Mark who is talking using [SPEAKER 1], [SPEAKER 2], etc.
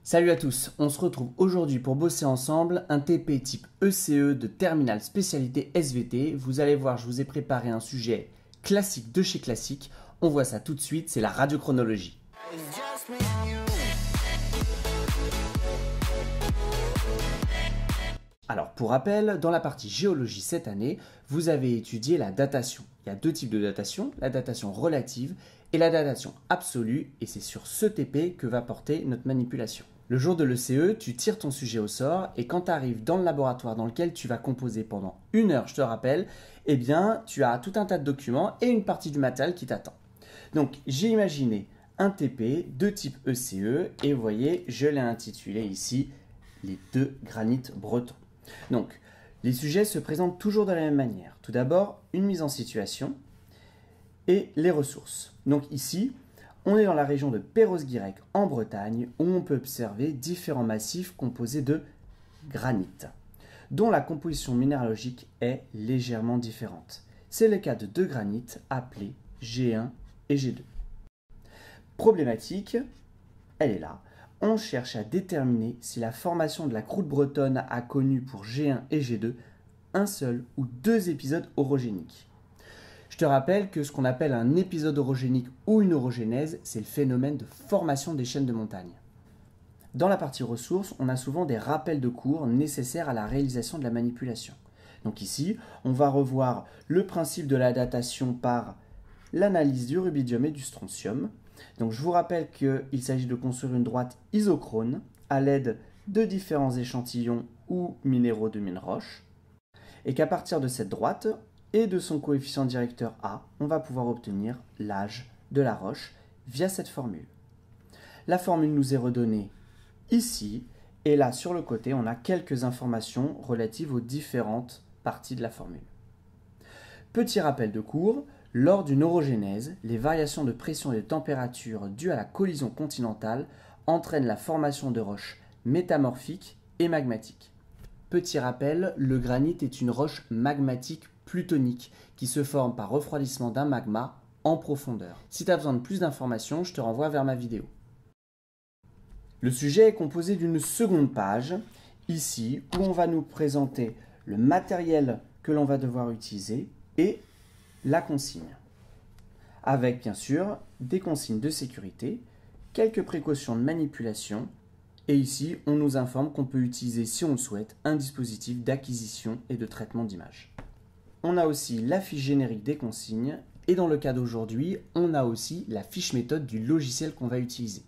[SPEAKER 1] Salut à tous, on se retrouve aujourd'hui pour bosser ensemble un TP type ECE de terminal spécialité SVT. Vous allez voir, je vous ai préparé un sujet classique de chez classique. On voit ça tout de suite, c'est la radiochronologie. Alors pour rappel, dans la partie géologie cette année, vous avez étudié la datation. Il y a deux types de datation, la datation relative et la datation absolue, et c'est sur ce TP que va porter notre manipulation. Le jour de l'ECE, tu tires ton sujet au sort et quand tu arrives dans le laboratoire dans lequel tu vas composer pendant 1 heure, je te rappelle, eh bien tu as tout un tas de documents et une partie du matériel qui t'attend. Donc j'ai imaginé un TP de type ECE et vous voyez, je l'ai intitulé ici les 2 granites bretons. Donc les sujets se présentent toujours de la même manière. Tout d'abord, une mise en situation et les ressources. Donc ici, on est dans la région de Perros-Guirec en Bretagne où on peut observer différents massifs composés de granit, dont la composition minéralogique est légèrement différente. C'est le cas de 2 granites appelés G1 et G2. Problématique, elle est là. On cherche à déterminer si la formation de la croûte bretonne a connu pour G1 et G2 un seul ou 2 épisodes orogéniques. Je te rappelle que ce qu'on appelle un épisode orogénique ou une orogénèse, c'est le phénomène de formation des chaînes de montagne. Dans la partie ressources, on a souvent des rappels de cours nécessaires à la réalisation de la manipulation. Donc ici, on va revoir le principe de la datation par l'analyse du rubidium et du strontium. Donc je vous rappelle qu'il s'agit de construire une droite isochrone à l'aide de différents échantillons ou minéraux de mine roche, et qu'à partir de cette droite et de son coefficient directeur A, on va pouvoir obtenir l'âge de la roche via cette formule. La formule nous est redonnée ici, et là sur le côté, on a quelques informations relatives aux différentes parties de la formule. Petit rappel de cours, lors d'une orogénèse, les variations de pression et de température dues à la collision continentale entraînent la formation de roches métamorphiques et magmatiques. Petit rappel, le granit est une roche magmatique plutonique qui se forme par refroidissement d'un magma en profondeur. Si tu as besoin de plus d'informations, je te renvoie vers ma vidéo. Le sujet est composé d'une seconde page, ici, où on va nous présenter le matériel que l'on va devoir utiliser et la consigne. Avec bien sûr des consignes de sécurité, quelques précautions de manipulation, et ici on nous informe qu'on peut utiliser, si on le souhaite, un dispositif d'acquisition et de traitement d'images. On a aussi la fiche générique des consignes, et dans le cas d'aujourd'hui, on a aussi la fiche méthode du logiciel qu'on va utiliser.